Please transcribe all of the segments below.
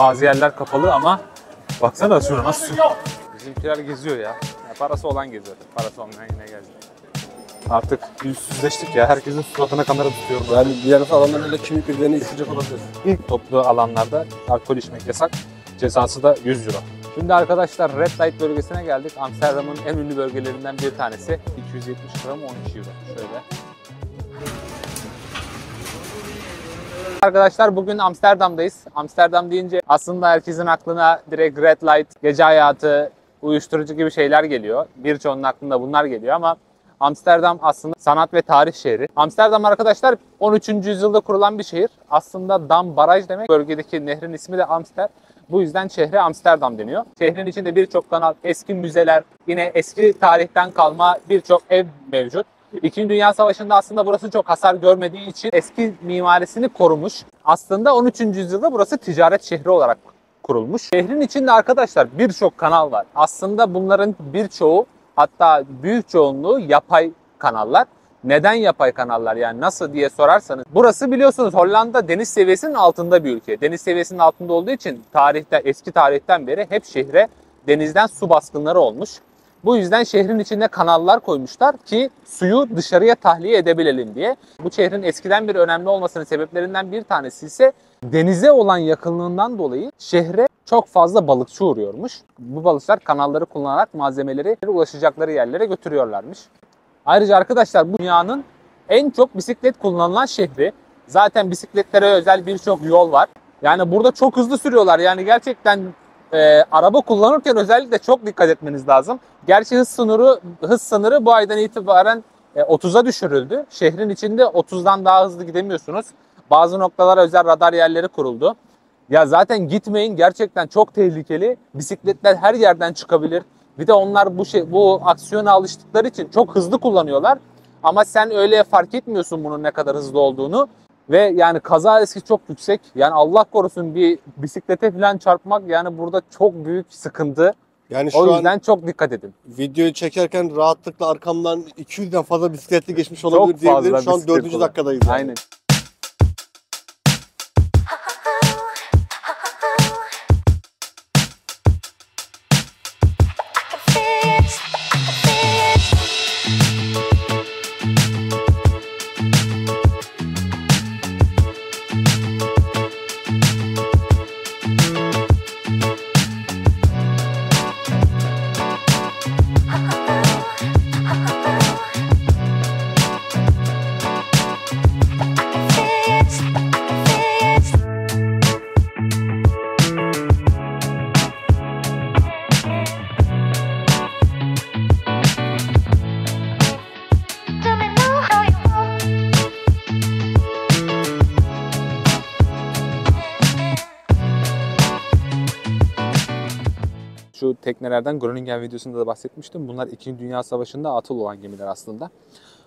Bazı yerler kapalı ama baksana şuna nasıl. Bizimkiler geziyor ya. Parası olan geziyor. Parası olmayan yine geziyor. Artık yüzsüzleştik ya. Herkesin suratına kamera tutuyorum. Yani diğer alanlarla kimlik birilerini isteyecek olabilir. İlk toplu alanlarda alkol içmek yasak. Cezası da 100 euro. Şimdi arkadaşlar Red Light bölgesine geldik. Amsterdam'ın en ünlü bölgelerinden bir tanesi. 270 gram 12 euro. Şöyle. Arkadaşlar bugün Amsterdam'dayız. Amsterdam deyince aslında herkesin aklına direkt Red Light, gece hayatı, uyuşturucu gibi şeyler geliyor. Birçoğunun aklında bunlar geliyor ama Amsterdam aslında sanat ve tarih şehri. Amsterdam arkadaşlar 13. yüzyılda kurulan bir şehir. Aslında dam, baraj demek. Bölgedeki nehrin ismi de Amster. Bu yüzden şehre Amsterdam deniyor. Şehrin içinde birçok kanal, eski müzeler, yine eski tarihten kalma birçok ev mevcut. İkinci Dünya Savaşı'nda aslında burası çok hasar görmediği için eski mimarisini korumuş. Aslında 13. yüzyılda burası ticaret şehri olarak kurulmuş. Şehrin içinde arkadaşlar birçok kanal var. Aslında bunların birçoğu, hatta büyük çoğunluğu yapay kanallar. Neden yapay kanallar, yani nasıl diye sorarsanız, burası biliyorsunuz Hollanda deniz seviyesinin altında bir ülke. Deniz seviyesinin altında olduğu için eski tarihten beri hep şehre denizden su baskınları olmuş. Bu yüzden şehrin içinde kanallar koymuşlar ki suyu dışarıya tahliye edebilelim diye. Bu şehrin eskiden beri önemli olmasının sebeplerinden bir tanesi ise denize olan yakınlığından dolayı şehre çok fazla balıkçı uğruyormuş. Bu balıkçılar kanalları kullanarak malzemeleri ulaşacakları yerlere götürüyorlarmış. Ayrıca arkadaşlar bu dünyanın en çok bisiklet kullanılan şehri. Zaten bisikletlere özel birçok yol var. Yani burada çok hızlı sürüyorlar. Yani gerçekten araba kullanırken özellikle çok dikkat etmeniz lazım. Gerçi hız sınırı bu aydan itibaren 30'a düşürüldü. Şehrin içinde 30'dan daha hızlı gidemiyorsunuz. Bazı noktalara özel radar yerleri kuruldu. Ya zaten gitmeyin, gerçekten çok tehlikeli. Bisikletler her yerden çıkabilir. Bir de onlar bu aksiyona alıştıkları için çok hızlı kullanıyorlar. Ama sen öyle fark etmiyorsun bunun ne kadar hızlı olduğunu. Ve yani kaza riski çok yüksek. Yani Allah korusun bir bisiklete falan çarpmak yani burada çok büyük sıkıntı. Yani o yüzden çok dikkat edin. Videoyu çekerken rahatlıkla arkamdan 200'den fazla bisikletli geçmiş olabilir diyebilirim. Şu an 4. dakikadayız. Yani. Aynen. Şu teknelerden Groningen videosunda da bahsetmiştim. Bunlar 2. Dünya Savaşı'nda atıl olan gemiler aslında.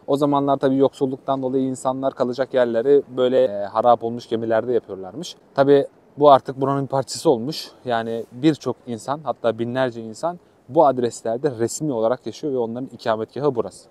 O zamanlar tabii yoksulluktan dolayı insanlar kalacak yerleri böyle harap olmuş gemilerde yapıyorlarmış. Tabii bu artık buranın bir parçası olmuş. Yani birçok insan, hatta binlerce insan bu adreslerde resmi olarak yaşıyor ve onların ikametgahı burası.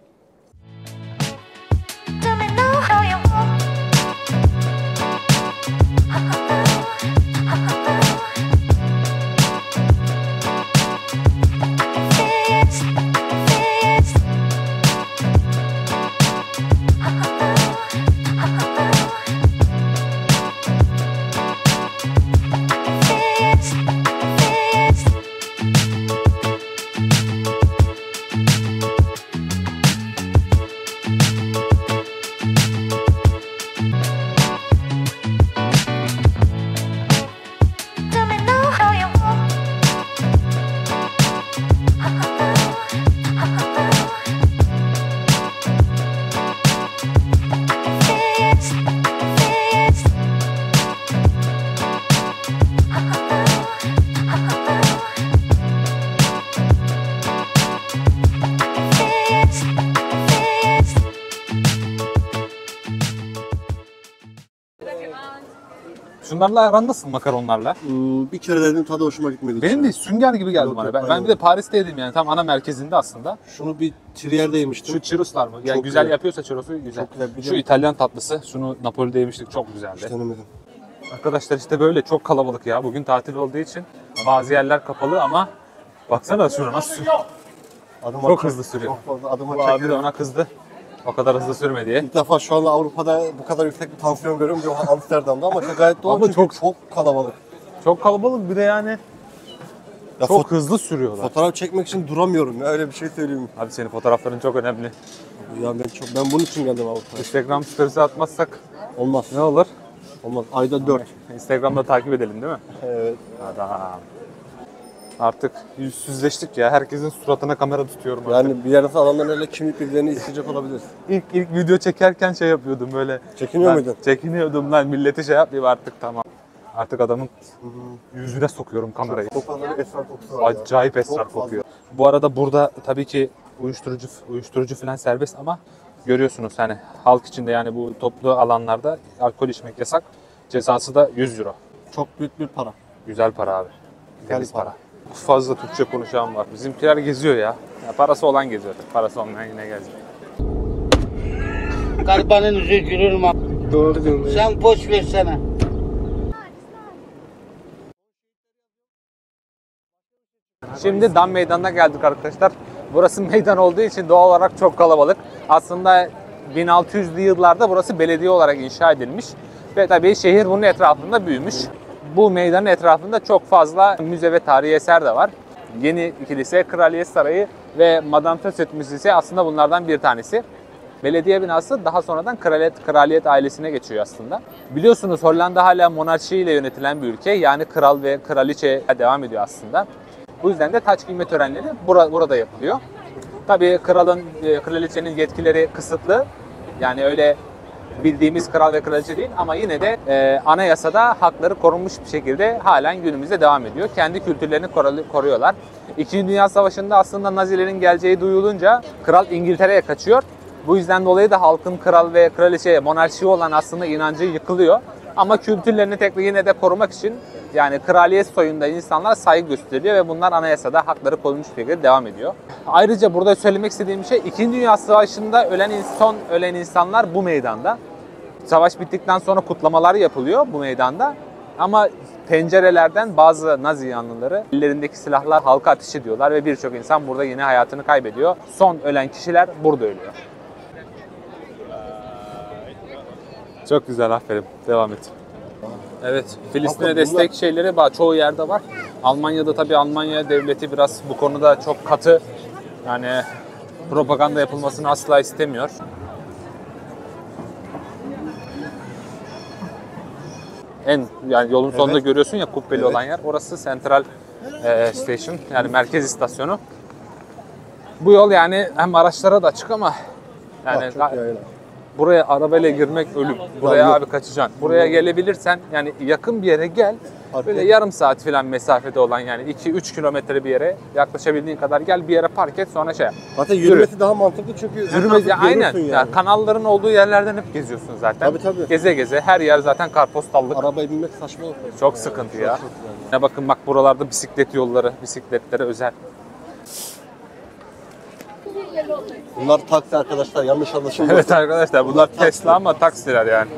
Şunlarla aran nasıl, makaronlarla? Bir kere dedim, tadı hoşuma gitmedi. Benim de sünger gibi geldi bana. Ben bir de Paris'te yedim yani, tam ana merkezinde aslında. Şunu bir Trier'de yemiştim. Şu churroslar mı? Yani çok güzel yapıyorsa churrosu güzel. Çok güzel. Şu İtalyan tatlısı, şunu Napoli'de yemiştik, çok güzeldi. Hiç denemedim. Arkadaşlar işte böyle çok kalabalık ya. Bugün tatil olduğu için bazı yerler kapalı ama baksana şuna nasıl sürüyor. Çok hızlı sürüyor. Çok fazla adım Bu abi de ona kızdı. O kadar hızlı sürme diye. İlk defa şu anda Avrupa'da bu kadar yüksek bir tansiyon görüyorum diyor Amsterdam'da ama gayet doğal Ama çünkü çok kalabalık. Çok kalabalık bir de yani Ya çok hızlı sürüyorlar. fotoğraf çekmek için duramıyorum ya öyle bir şey söyleyeyim. Abi senin fotoğrafların çok önemli. Ya ben bunun için geldim Avrupa'ya. Instagram storiesi atmazsak Olmaz. ne olur? Olmaz. Ayda 4. Instagram'da takip edelim değil mi? Evet. Adam. Artık yüzsüzleştik ya. Herkesin suratına kamera tutuyorum artık. Yani bir yerde adamların öyle kimlik bilgilerini isteyecek olabilir. İlk video çekerken şey yapıyordum böyle. Çekiniyor muydun? Çekiniyordum lan, milleti şey yapmayayım artık, tamam. Artık adamın yüzüne sokuyorum kamerayı. Çok fazla bir esrar kokusu var. Acayip esrar kokuyor. Bu arada burada tabii ki uyuşturucu falan serbest ama görüyorsunuz hani halk içinde, yani bu toplu alanlarda alkol içmek yasak. Cezası da 100 euro. Çok büyük bir para. Güzel para abi. Temiz para. para. Çok fazla Türkçe konuşan var. Bizimkiler geziyor ya. Parası olan geziyor. Parası olmayan yine geziyor. Garibanın yüzü gülür mü? Doğru diyorsun. Sen boş versene. Şimdi Dam Meydanı'na geldik arkadaşlar. Burası meydan olduğu için doğal olarak çok kalabalık. Aslında 1600'lü yıllarda burası belediye olarak inşa edilmiş. Ve tabii şehir bunun etrafında büyümüş. Bu meydanın etrafında çok fazla müze ve tarihi eser de var. Yeni kilise, Kraliyet Sarayı ve Madame Tussauds Müzesi aslında bunlardan bir tanesi. Belediye binası daha sonradan kraliyet ailesine geçiyor aslında. Biliyorsunuz Hollanda hala monarşiyle yönetilen bir ülke. Yani kral ve kraliçe devam ediyor aslında. Bu yüzden de taç giyme törenleri burada yapılıyor. Tabii kraliçenin yetkileri kısıtlı. Yani öyle bildiğimiz kral ve kraliçe değil ama yine de anayasada hakları korunmuş bir şekilde halen günümüzde devam ediyor. Kendi kültürlerini koruyorlar. İkinci Dünya Savaşı'nda aslında Nazilerin geleceği duyulunca kral İngiltere'ye kaçıyor. Bu yüzden dolayı da halkın kral ve kraliçeye, monarşiye olan aslında inancı yıkılıyor. Ama kültürlerini tekrar yine de korumak için yani kraliyet soyunda insanlar saygı gösteriyor ve bunlar anayasada hakları korunmuş bir şekilde devam ediyor. Ayrıca burada söylemek istediğim şey, İkinci Dünya Savaşı'nda son ölen insanlar bu meydanda. Savaş bittikten sonra kutlamalar yapılıyor bu meydanda. Ama pencerelerden bazı Nazi yanlıları ellerindeki silahlar halka ateş ediyorlar ve birçok insan burada yine hayatını kaybediyor. Son ölen kişiler burada ölüyor. Çok güzel, aferin. Devam et. Evet, Filistin'e destek şeyleri çoğu yerde var. Almanya'da tabii Almanya devleti biraz bu konuda çok katı. Yani propaganda yapılmasını asla istemiyor. Yani yolun sonunda görüyorsun ya kubbeli olan yer. Orası Central Station, yani merkez istasyonu. Bu yol yani hem araçlara da açık ama yani buraya arabayla girmek ölüm. Buraya abi kaçacaksın. Buraya gelebilirsen yani yakın bir yere gel. Böyle yarım saat falan mesafede olan, yani 2-3 kilometre bir yere yaklaşabildiğin kadar gel, bir yere park et, sonra şey yap. Zaten yürümesi daha mantıklı çünkü Aynen. Yani kanalların olduğu yerlerden hep geziyorsun zaten. Tabii. Geze geze her yer zaten kartpostallık. Arabaya binmek saçma olur. Çok sıkıntı ya. Ne bakın bak, buralarda bisiklet yolları, bisikletlere özel. Bunlar taksi arkadaşlar, yanlış anlaşılmasın. Evet arkadaşlar, bunlar Tesla ama taksiler yani.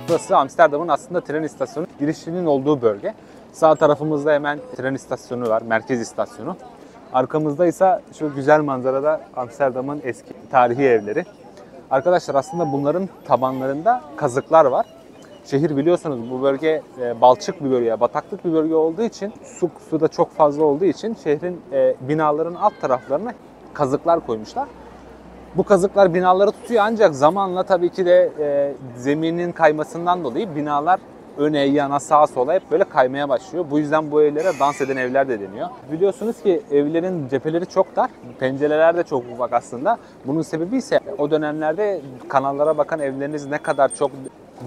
Burası Amsterdam'ın aslında tren istasyonu girişinin olduğu bölge. Sağ tarafımızda hemen tren istasyonu var, merkez istasyonu. Arkamızda ise şu güzel manzarada Amsterdam'ın eski tarihi evleri. Arkadaşlar aslında bunların tabanlarında kazıklar var. Şehir biliyorsunuz bu bölge balçık bir bölge, bataklık bir bölge olduğu için, su da çok fazla olduğu için şehrin binaların alt taraflarına kazıklar koymuşlar. Bu kazıklar binaları tutuyor ancak zamanla tabii ki de zeminin kaymasından dolayı binalar öne, yana, sağa, sola hep böyle kaymaya başlıyor. Bu yüzden bu evlere dans eden evler de deniyor. Biliyorsunuz ki evlerin cepheleri çok dar, pencereler de çok ufak aslında. Bunun sebebi ise o dönemlerde kanallara bakan evleriniz ne kadar çok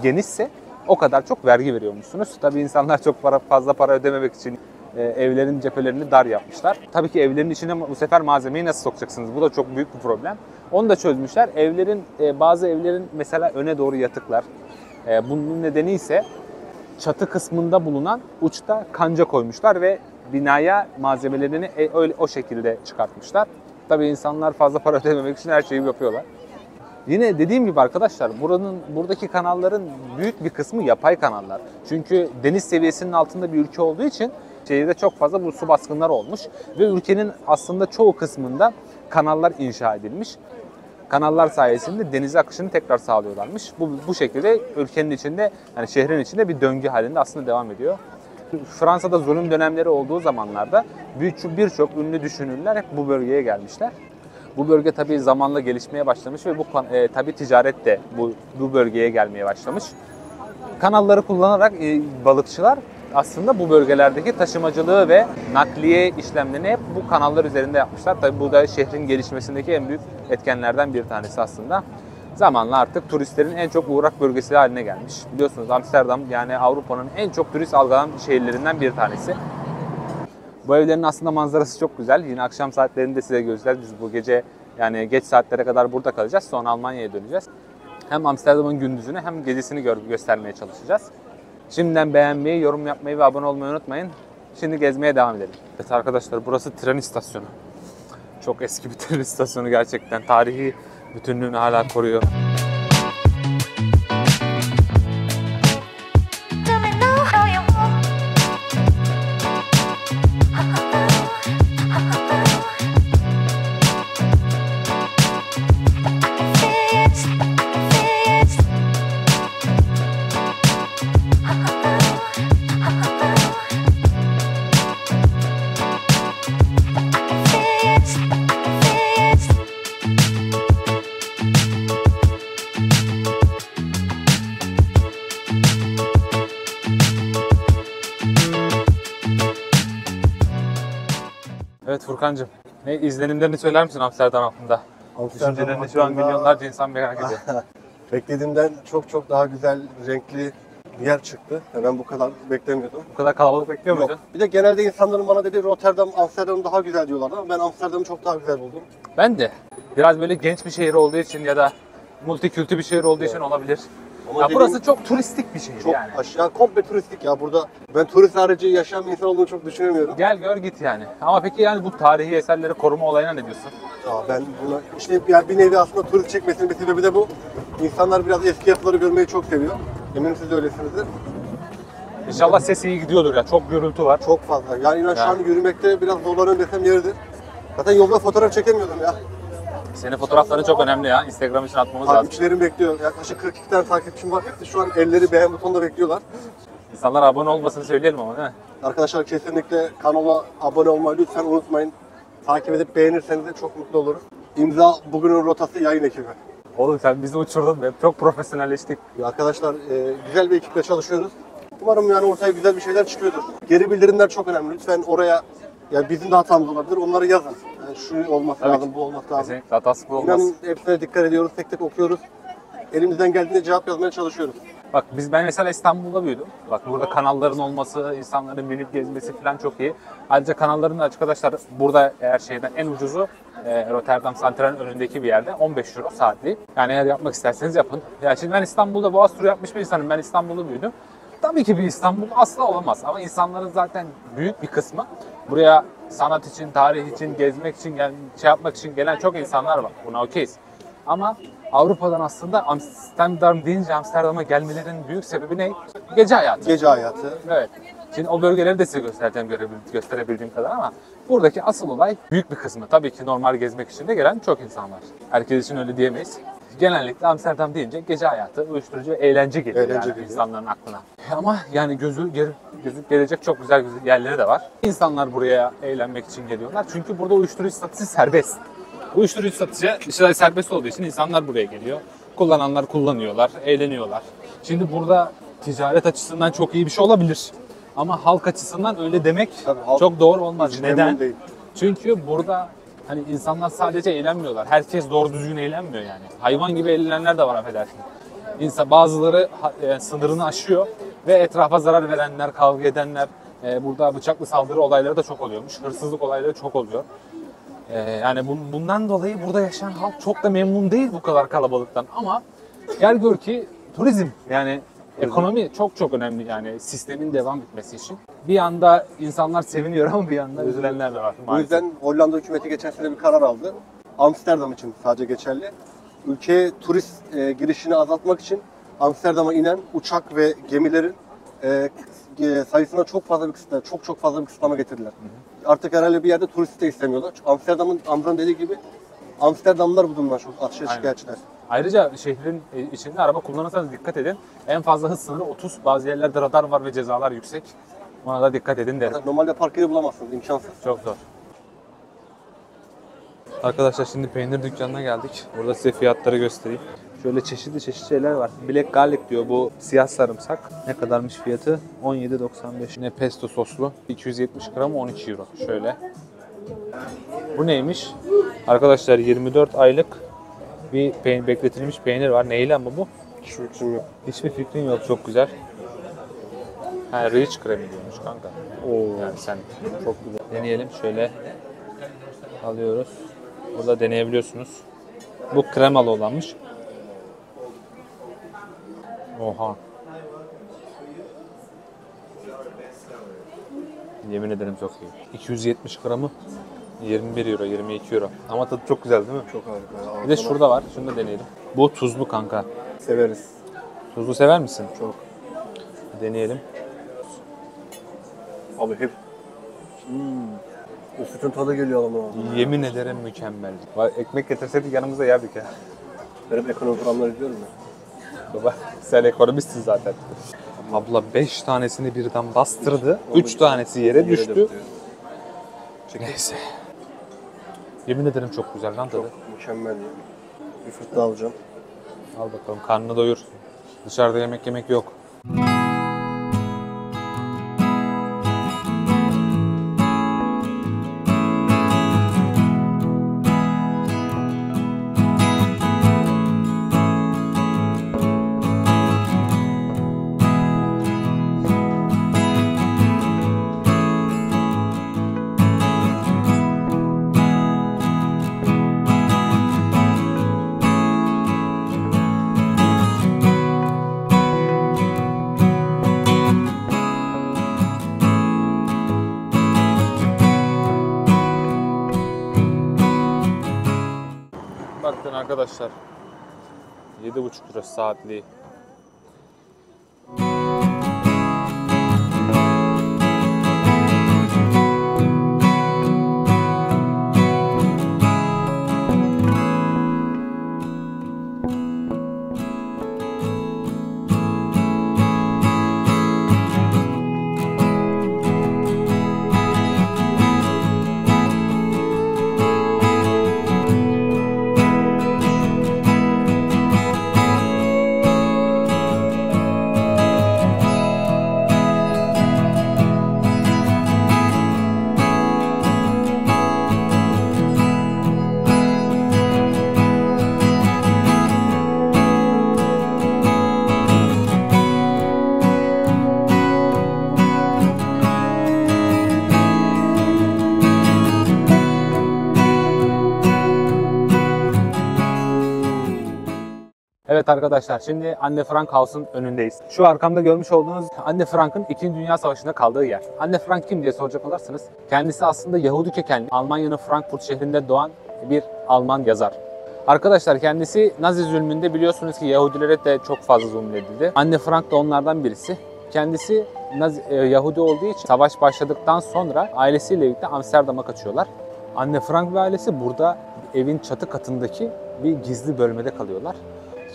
genişse o kadar çok vergi veriyormuşsunuz. Tabii insanlar çok fazla para ödememek için evlerin cephelerini dar yapmışlar. Tabii ki evlerin içine bu sefer malzemeyi nasıl sokacaksınız? Bu da çok büyük bir problem. Onu da çözmüşler. Bazı evlerin mesela öne doğru yatıklar. Bunun nedeni ise çatı kısmında bulunan uçta kanca koymuşlar ve binaya malzemelerini öyle o şekilde çıkartmışlar. Tabii insanlar fazla para ödememek için her şeyi yapıyorlar. Yine dediğim gibi arkadaşlar buradaki kanalların büyük bir kısmı yapay kanallar. Çünkü deniz seviyesinin altında bir ülke olduğu için şehirde çok fazla bu su baskınları olmuş ve ülkenin aslında çoğu kısmında kanallar inşa edilmiş. Kanallar sayesinde deniz akışını tekrar sağlıyorlarmış. Bu şekilde ülkenin içinde, yani şehrin içinde bir döngü halinde aslında devam ediyor. Fransa'da zulüm dönemleri olduğu zamanlarda birçok ünlü düşünürler hep bu bölgeye gelmişler. Bu bölge tabii zamanla gelişmeye başlamış ve tabii ticaret de bu bölgeye gelmeye başlamış. Kanalları kullanarak balıkçılar aslında bu bölgelerdeki taşımacılığı ve nakliye işlemlerini hep bu kanallar üzerinde yapmışlar. Tabii bu da şehrin gelişmesindeki en büyük etkenlerden bir tanesi aslında. Zamanla artık turistlerin en çok uğrak bölgesi haline gelmiş. Biliyorsunuz Amsterdam yani Avrupa'nın en çok turist algılanan şehirlerinden bir tanesi. Bu evlerin aslında manzarası çok güzel. Yine akşam saatlerinde size göstereceğiz. Biz bu gece yani geç saatlere kadar burada kalacağız. Sonra Almanya'ya döneceğiz. Hem Amsterdam'ın gündüzünü hem gecesini göstermeye çalışacağız. Şimdiden beğenmeyi, yorum yapmayı ve abone olmayı unutmayın. Şimdi gezmeye devam edelim. Evet arkadaşlar burası tren istasyonu. Çok eski bir tren istasyonu gerçekten. Tarihi bütünlüğünü hala koruyor. Evet Furkancığım, izlenimlerini söyler misin Amsterdam hakkında? Düşüncelerini şu an milyonlarca insan merak ediyor. Beklediğimden çok daha güzel, renkli bir yer çıktı. Ben bu kadar beklemiyordum. Bu kadar kalabalık bekliyor Yok. muydun? Bir de genelde insanların bana dediği Rotterdam, Amsterdam daha güzel diyorlar ama ben Amsterdam'ı çok daha güzel buldum. Ben de. Biraz böyle genç bir şehir olduğu için ya da multikültü bir şehir olduğu için olabilir. Ama Ya dediğim- burası çok turistik bir şehir Çok yani. aşağı komple turistik ya burada. Ben turist harici yaşayan bir insan olduğunu çok düşünemiyorum. Gel gör git yani. Ama peki yani bu tarihi eserleri koruma olayına ne diyorsun? Ben buna işte yani bir nevi aslında turist çekmesinin bir sebebi de bu. İnsanlar biraz eski yapıları görmeyi çok seviyor. Eminim siz de öylesinizdir. İnşallah ses iyi gidiyordur ya. Çok gürültü var. Çok fazla. Yani inan şu Yani. an yürümekte biraz zorlanıyorum desem yeridir. Zaten yolda fotoğraf çekemiyordum ya. Senin fotoğrafların çok önemli ya. Instagram için atmamız lazım. Takipçilerim bekliyor. Yaklaşık 42 tane takipçim var. Hepsi şu an elleri beğen butonunda bekliyorlar. İnsanlar abone olmasını söyleyelim ama değil mi? Arkadaşlar kesinlikle kanala abone olmayı lütfen unutmayın. Takip edip beğenirseniz de çok mutlu oluruz. İmza bugünün rotası yayın ekibi. Oğlum sen bizi uçurdun be. Çok profesyonelleştik. Arkadaşlar güzel bir ekiple çalışıyoruz. Umarım yani ortaya güzel bir şeyler çıkıyordur. Geri bildirimler çok önemli. Lütfen oraya yani bizim de hatamız olabilir. Onları yazın. Yani şu olması Tabii lazım, ki. bu olması lazım. Kesinlikle hatası bu olmaz. İnanın hepsine dikkat ediyoruz. Tek tek okuyoruz. Elimizden geldiğince cevap yazmaya çalışıyoruz. Bak ben mesela İstanbul'da büyüdüm. Bak burada kanalların olması, insanların binip gezmesi falan çok iyi. Ayrıca kanalların da arkadaşlar burada eğer şeyden en ucuzu Rotterdam Santral'in önündeki bir yerde 15 euro saatliği. Yani eğer yapmak isterseniz yapın. Ya şimdi ben İstanbul'da Boğaz turu yapmış bir insanım. Ben İstanbul'da büyüdüm. Tabii ki bir İstanbul asla olamaz ama insanların zaten büyük bir kısmı buraya sanat için, tarih için, gezmek için, yapmak için gelen çok insanlar var. Buna okeyiz. Ama Avrupa'dan aslında Amsterdam deyince Amsterdam'a gelmelerinin büyük sebebi ne? Gece hayatı. Gece hayatı. Evet. Şimdi o bölgeleri de size göstereceğim gösterebildiğim kadar ama buradaki asıl olay büyük bir kısmı. Tabii ki normal gezmek için de gelen çok insan var. Herkes için öyle diyemeyiz. Genellikle Amsterdam deyince gece hayatı, uyuşturucu ve eğlence geliyor Eğlence yani geliyor. insanların aklına. Ama yani gözü gelecek çok güzel yerleri de var. İnsanlar buraya eğlenmek için geliyorlar. Çünkü burada uyuşturucu satışı serbest. Uyuşturucu satışı işte serbest olduğu için insanlar buraya geliyor. Kullananlar kullanıyorlar, eğleniyorlar. Şimdi burada ticaret açısından çok iyi bir şey olabilir. Ama halk açısından öyle demek Tabii halk çok doğru olmaz. hiç Neden? memnun değil. Çünkü burada hani insanlar sadece eğlenmiyorlar. Herkes doğru düzgün eğlenmiyor yani. Hayvan gibi eğlenenler de var affedersin. Bazıları sınırını aşıyor ve etrafa zarar verenler, kavga edenler, Burada bıçaklı saldırı olayları da çok oluyormuş. Hırsızlık olayları çok oluyor. Yani bundan dolayı burada yaşayan halk çok da memnun değil bu kadar kalabalıktan. Ama gel gör ki turizm, yani ekonomi çok çok önemli, yani sistemin devam etmesi için. Bir yanda insanlar seviniyor ama bir yanda üzülenler de var. Bu yüzden Hollanda hükümeti geçen sene bir karar aldı. Amsterdam için sadece geçerli. Ülkeye turist girişini azaltmak için Amsterdam'a inen uçak ve gemilerin sayısına çok fazla bir kısıtlama, çok fazla bir kısıtlama getirdiler. Artık herhalde bir yerde turist de istemiyorlar. Çünkü Amsterdam'ın dediği gibi Amsterdamlılar bu durumdan çok aşırı şikayetçiler. Ayrıca şehrin içinde araba kullanırsanız dikkat edin. En fazla hız sınırı 30. Bazı yerlerde radar var ve cezalar yüksek. Ona da dikkat edin derim. Normalde park yeri bulamazsınız, imkansız. Çok zor. Arkadaşlar şimdi peynir dükkanına geldik. Burada size fiyatları göstereyim. Şöyle çeşitli şeyler var. Black garlic diyor, bu siyah sarımsak. Ne kadarmış fiyatı? 17.95. Yine pesto soslu. 270 gram 12 euro. Şöyle. Bu neymiş? Arkadaşlar 24 aylık bir bekletilmiş peynir var. Neyle ama bu? Hiçbir fikrim yok. Hiçbir fikrin yok. Çok güzel. Ha, rich kremi diyormuş kanka. Oo. Yani sen çok güzel. Deneyelim. Şöyle alıyoruz. Burada deneyebiliyorsunuz. Bu kremalı olanmış. Oha. Yemin ederim çok iyi. 270 gramı 21 euro, 22 euro. Ama tadı çok güzel değil mi? Çok harika. Bir de şurada var. Şunu da deneyelim. Bu tuzlu kanka. Severiz. Tuzlu sever misin? Çok. Deneyelim. Abi hep o sütün tadı geliyor ama. Yemin ederim mükemmel. Ekmek getirseydik yanımıza yerdik ya. Benim ekonomi programları izliyorum ya. Baba sen ekonomistsin zaten. Abla 5 tanesini birden bastırdı. 3 tanesi yere düştü. Neyse. Yemin ederim çok güzel lan tadı. Mükemmel ya. Bir fırt daha alacağım. Al bakalım, karnını doyur. Dışarıda yemek yok. Bakın arkadaşlar. 7,5 lira saatliği. Evet arkadaşlar, şimdi Anne Frank House'un önündeyiz. Şu arkamda görmüş olduğunuz Anne Frank'ın 2. Dünya Savaşı'nda kaldığı yer. Anne Frank kim diye soracak olursanız, kendisi aslında Yahudi kökenli, Almanya'nın Frankfurt şehrinde doğan bir Alman yazar. Arkadaşlar kendisi Nazi zulmünde biliyorsunuz ki Yahudilere de çok fazla zulmedildi. Anne Frank da onlardan birisi. Kendisi Yahudi olduğu için savaş başladıktan sonra ailesiyle birlikte Amsterdam'a kaçıyorlar. Anne Frank ve ailesi burada evin çatı katındaki bir gizli bölmede kalıyorlar.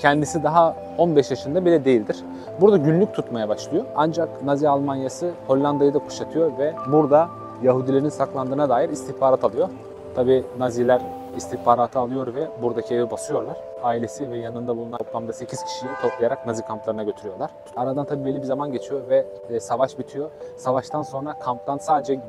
Kendisi daha 15 yaşında bile değildir. Burada günlük tutmaya başlıyor. Ancak Nazi Almanyası Hollanda'yı da kuşatıyor ve burada Yahudilerin saklandığına dair istihbarat alıyor. Tabii Naziler istihbaratı alıyor ve buradaki evi basıyorlar. Ailesi ve yanında bulunan toplamda 8 kişiyi toplayarak Nazi kamplarına götürüyorlar. Aradan tabii belli bir zaman geçiyor ve savaş bitiyor. Savaştan sonra kamptan sadece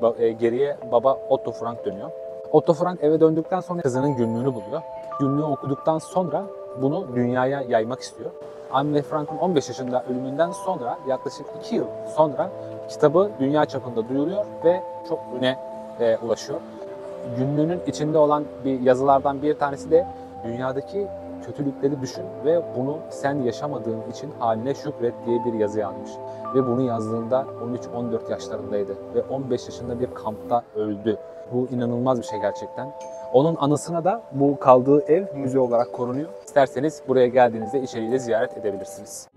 geriye baba Otto Frank dönüyor. Otto Frank eve döndükten sonra kızının günlüğünü buluyor. Günlüğü okuduktan sonra bunu dünyaya yaymak istiyor. Anne Frank'ın 15 yaşında ölümünden sonra yaklaşık 2 yıl sonra kitabı dünya çapında duyuruyor ve çok öne ulaşıyor. Günlüğünün içinde olan bir yazılardan bir tanesi de dünyadaki kötülükleri düşün ve bunu sen yaşamadığın için haline şükret diye bir yazı yazmış. Ve bunu yazdığında 13-14 yaşlarındaydı ve 15 yaşında bir kampta öldü. Bu inanılmaz bir şey gerçekten. Onun anısına da bu kaldığı ev müze olarak korunuyor. İsterseniz buraya geldiğinizde içeriği de ziyaret edebilirsiniz.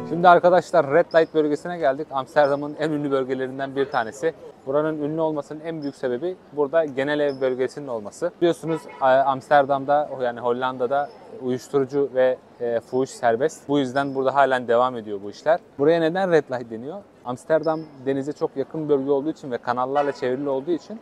Şimdi arkadaşlar Red Light bölgesine geldik. Amsterdam'ın en ünlü bölgelerinden bir tanesi. Buranın ünlü olmasının en büyük sebebi burada genel ev bölgesinin olması. Biliyorsunuz Amsterdam'da yani Hollanda'da uyuşturucu ve fuhuş serbest. Bu yüzden burada halen devam ediyor bu işler. Buraya neden Red Light deniyor? Amsterdam denize çok yakın bölge olduğu için ve kanallarla çevrili olduğu için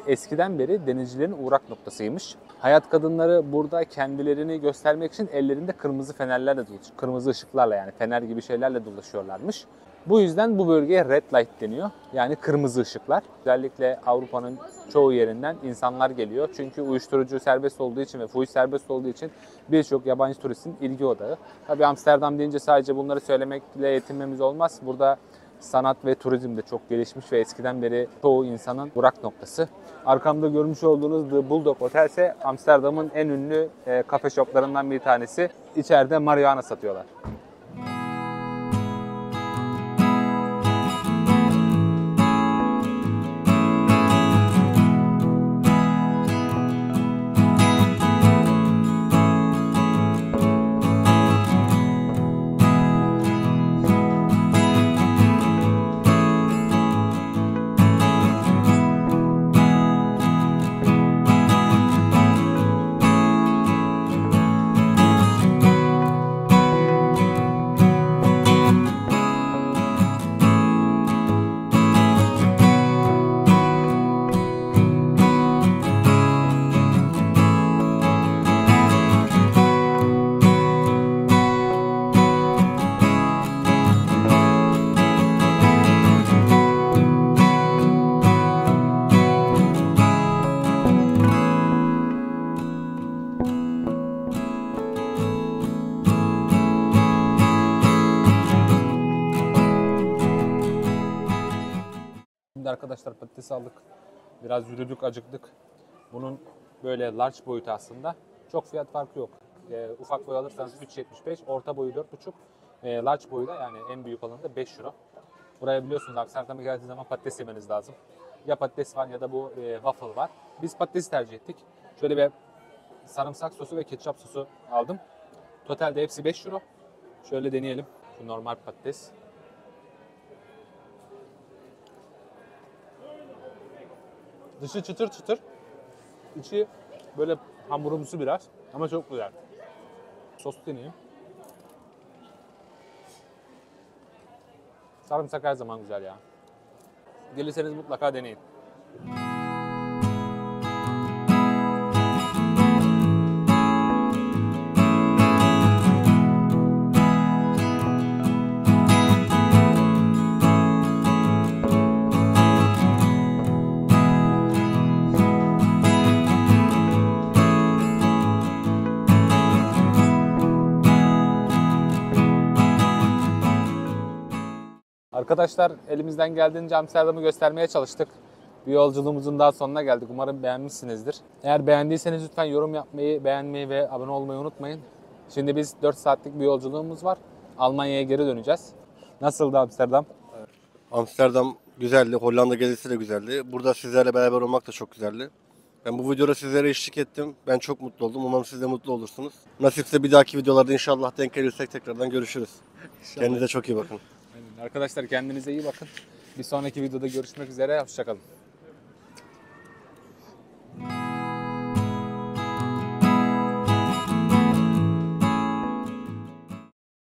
eskiden beri denizcilerin uğrak noktasıymış. Hayat kadınları burada kendilerini göstermek için ellerinde kırmızı fenerlerle dolaşıyor. Kırmızı ışıklarla yani fener gibi şeylerle dolaşıyorlarmış. Bu yüzden bu bölgeye Red Light deniyor. Yani kırmızı ışıklar. Özellikle Avrupa'nın çoğu yerinden insanlar geliyor. Çünkü uyuşturucu serbest olduğu için ve fuhuş serbest olduğu için birçok yabancı turistin ilgi odağı. Tabii Amsterdam deyince sadece bunları söylemekle yetinmemiz olmaz. Burada sanat ve turizm de çok gelişmiş ve eskiden beri çoğu insanın uğrak noktası. Arkamda görmüş olduğunuz The Bulldog Hotel ise Amsterdam'ın en ünlü kafe shoplarından bir tanesi. İçeride marihuana satıyorlar. Şimdi arkadaşlar patates aldık. Biraz yürüdük, acıktık. Bunun böyle large boyutu aslında. Çok fiyat farkı yok. Ufak boy alırsanız 3.75, orta boyu 4.5, large boyu da yani en büyük olanı da 5 euro. Buraya biliyorsunuz Amsterdam'a geldiğiniz zaman patates yemeniz lazım. Ya patates var ya da bu waffle var. Biz patatesi tercih ettik. Şöyle bir sarımsak sosu ve ketçap sosu aldım. Totalde hepsi 5 euro. Şöyle deneyelim. Şu normal patates. Dışı çıtır çıtır, içi böyle hamurumsu biraz ama çok güzel. Sos deneyeyim. Sarımsak her zaman güzel ya. Gelirseniz mutlaka deneyin. Arkadaşlar elimizden geldiğince Amsterdam'ı göstermeye çalıştık. Bir yolculuğumuzun daha sonuna geldik. Umarım beğenmişsinizdir. Eğer beğendiyseniz lütfen yorum yapmayı, beğenmeyi ve abone olmayı unutmayın. Şimdi biz 4 saatlik bir yolculuğumuz var. Almanya'ya geri döneceğiz. Nasıldı Amsterdam? Amsterdam güzeldi, Hollanda gezisi de güzeldi. Burada sizlerle beraber olmak da çok güzeldi. Ben bu videoda sizlere eşlik ettim. Ben çok mutlu oldum. Umarım siz de mutlu olursunuz. Nasipse bir dahaki videolarda inşallah denk gelirsek tekrardan görüşürüz. Kendinize çok iyi bakın. Arkadaşlar kendinize iyi bakın. Bir sonraki videoda görüşmek üzere. Hoşçakalın.